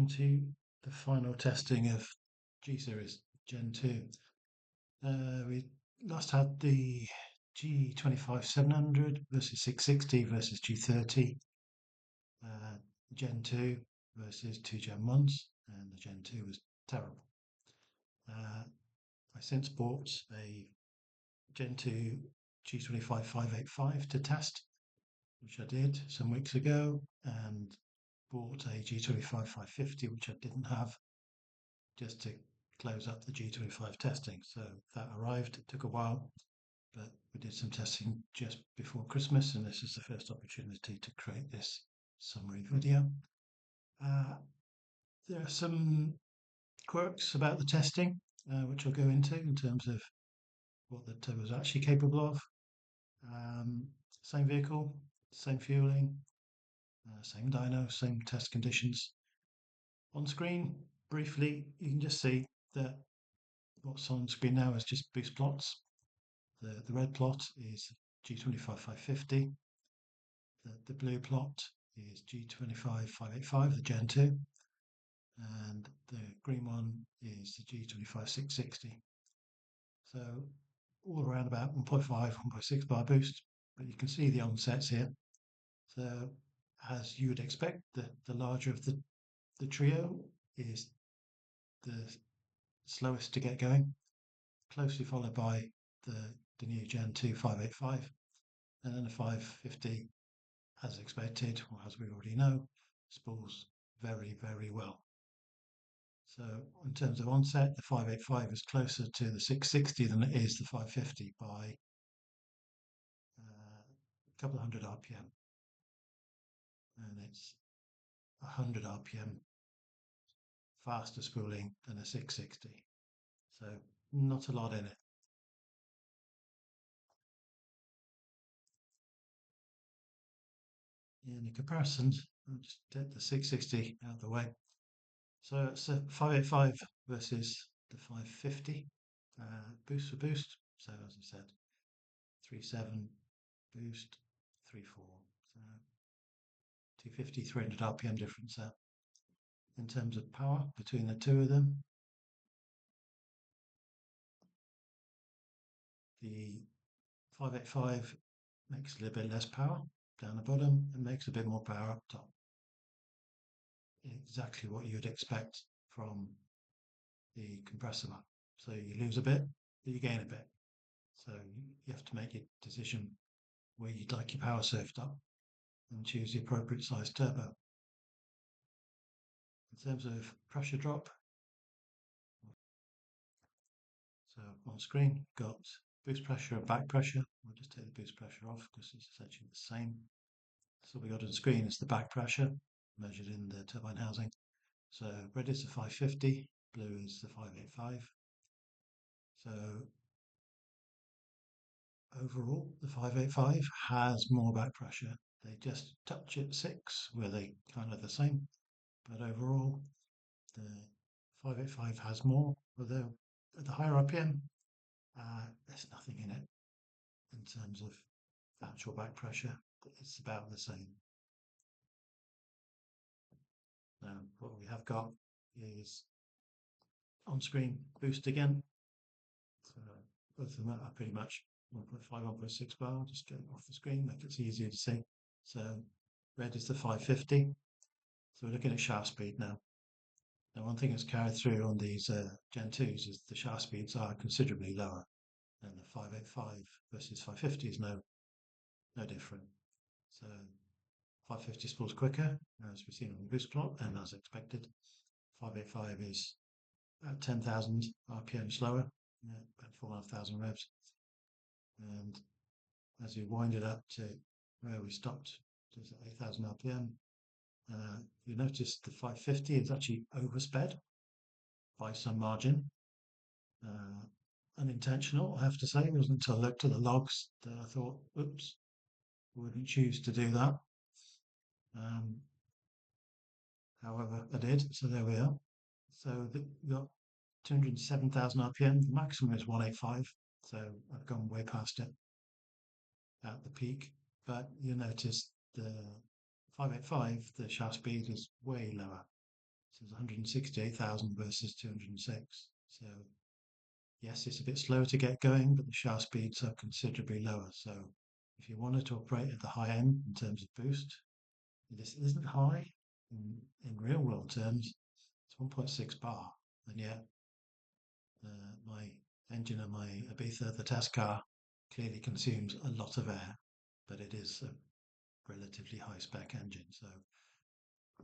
to the final testing of G series Gen 2. We last had the G25 700 versus 660 versus G30, Gen 2 versus two Gen 1s, and the Gen 2 was terrible. I since bought a Gen 2 G25 585 to test, which I did some weeks ago, and bought a G25 550, which I didn't have, just to close up the G25 testing. So that arrived. It took a while, but we did some testing just before Christmas, and this is the first opportunity to create this summary video. There are some quirks about the testing, which I'll go into in terms of what the turbo is actually capable of. Same vehicle, same fueling, same dyno, same test conditions. On screen, briefly, you can just see that what's on screen now is just boost plots. The red plot is G25 550. The blue plot is G25 585, the Gen 2. And the green one is the G25 660. So all around about 1.5, 1.6 bar boost, but you can see the onsets here. So as you would expect, the larger of the trio is the slowest to get going, closely followed by the new Gen 2 585, and then the 550, as expected, or as we already know, spools very, very well. So in terms of onset, the 585 is closer to the 660 than it is the 550 by a couple of hundred RPM. And it's 100 RPM faster spooling than a 660. So not a lot in it. In the comparisons, I'll just take the 660 out of the way. So it's a 585 versus the 550, boost for boost. So as I said, 3.7 boost, 3.4. So 250, 300 RPM difference there. In terms of power between the two of them, the 585 makes a little bit less power down the bottom and makes a bit more power up top. Exactly what you would expect from the compressor. So you lose a bit, but you gain a bit. So you have to make your decision where you'd like your power served up and choose the appropriate size turbo. In terms of pressure drop, so on screen, got boost pressure and back pressure. We'll just take the boost pressure off because it's essentially the same. So we got on screen is the back pressure measured in the turbine housing. So red is the 550, blue is the 585. So overall, the 585 has more back pressure. They just touch at 6, where they kind of the same. But overall, the 585 has more, although at the higher RPM, there's nothing in it in terms of actual back pressure. It's about the same. Now, what we have got is on screen boost again. So both of them are pretty much 1.5, 1.6 bar. Just get off the screen, make it easier to see. So red is the 550. So we're looking at shaft speed now. Now, one thing that's carried through on these Gen 2s is the shaft speeds are considerably lower, and the 585 versus 550 is no different. So 550 spools quicker, as we've seen on the boost plot, and as expected. 585 is about 10,000 RPM slower, about 4,500 revs. And as you wind it up to where we stopped, to 8,000 RPM, you notice the 550 is actually oversped by some margin. Unintentional, I have to say. It wasn't until I looked at the logs that I thought, oops, wouldn't choose to do that. However, I did, so there we are. So we got 207,000 RPM, the maximum is 185, so I've gone way past it at the peak. But you'll notice the 585, the shaft speed is way lower. So it's 168,000 versus 206. So yes, it's a bit slower to get going, but the shaft speeds are considerably lower. So if you wanted to operate at the high end in terms of boost, this isn't high in real world terms. It's 1.6 bar, and yet my engine and my Ibiza, the test car, clearly consumes a lot of air, but it is a relatively high spec engine. So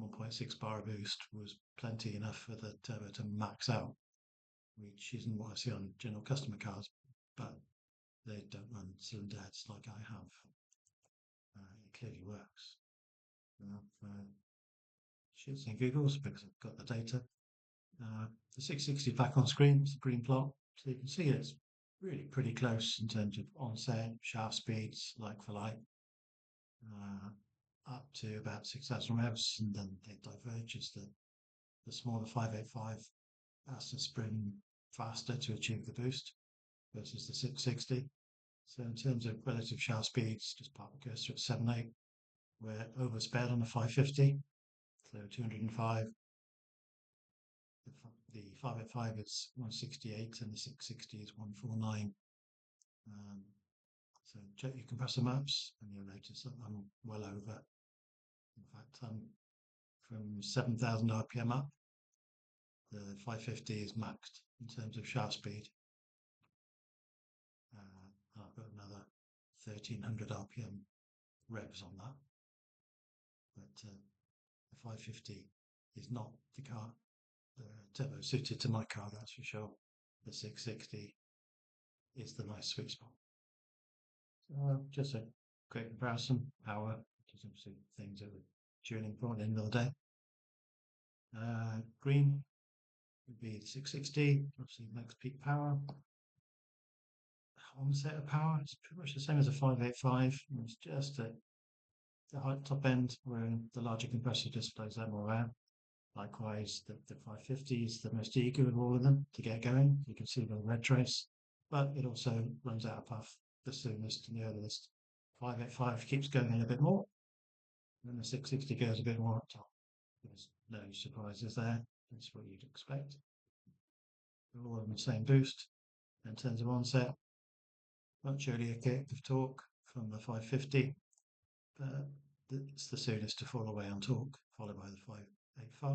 1.6 bar boost was plenty enough for the turbo to max out, which isn't what I see on general customer cars, but they don't run cylinder heads like I have. It clearly works. Shoots in Google's because I've got the data. The 660 back on screen, it's the green plot, so you can see it's really pretty close in terms of onset, shaft speeds, like for like, up to about 6,000 revs, and then it diverges. The smaller 585 has to sprint faster to achieve the boost versus the 660. So in terms of relative shaft speeds, just park the cursor at 7.8. We're oversped on the 550, so 205. The 585 is 168 and the 660 is 149. So check your compressor maps and you'll notice that I'm well over. In fact, I'm from 7,000 RPM up. The 550 is maxed in terms of shaft speed. I've got another 1,300 RPM revs on that. But the 550 is not the car, the turbo suited to my car, that's for sure. The 660 is the nice sweet spot. Just a quick comparison. Power, which is obviously things that we're tuning for at the end of the day. Green would be the 660, obviously max peak power. Onset of power, it's pretty much the same as a 585. It's just at the top end where the larger compressor displays that more air. Likewise, the 550 is the most eager of all of them to get going. You can see the red trace, but it also runs out of puff the soonest and the earliest. 585 keeps going a bit more, and the 660 goes a bit more up top. There's no surprises there. That's what you'd expect. They're all on the same boost. In terms of onset, much earlier kick of torque from the 550, but it's the soonest to fall away on torque, followed by the 585.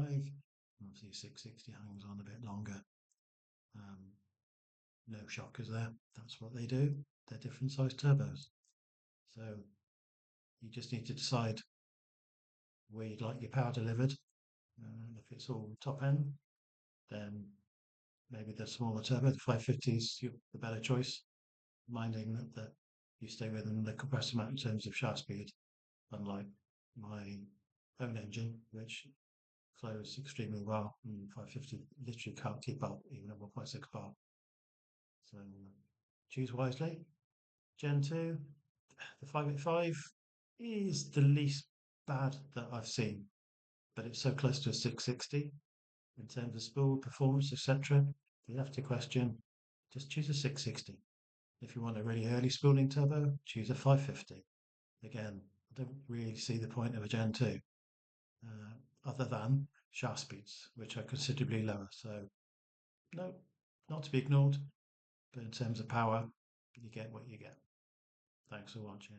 Obviously, 660 hangs on a bit longer. No shockers there. That's what they do. They're different size turbos. So you just need to decide where you'd like your power delivered. If it's all top end, then maybe the smaller turbo, the 550 is the better choice, minding that you stay within the compressor mount in terms of shaft speed, unlike my own engine, which flows extremely well, and 550 literally can't keep up even at 1.6 bar. So choose wisely. Gen 2, the 585 is the least bad that I've seen, but it's so close to a 660 in terms of spool performance, etc. You have to question, just choose a 660. If you want a really early spooling turbo, choose a 550. Again, I don't really see the point of a Gen 2, other than shaft speeds, which are considerably lower. So, no, not to be ignored, but in terms of power, you get what you get. Thanks for watching.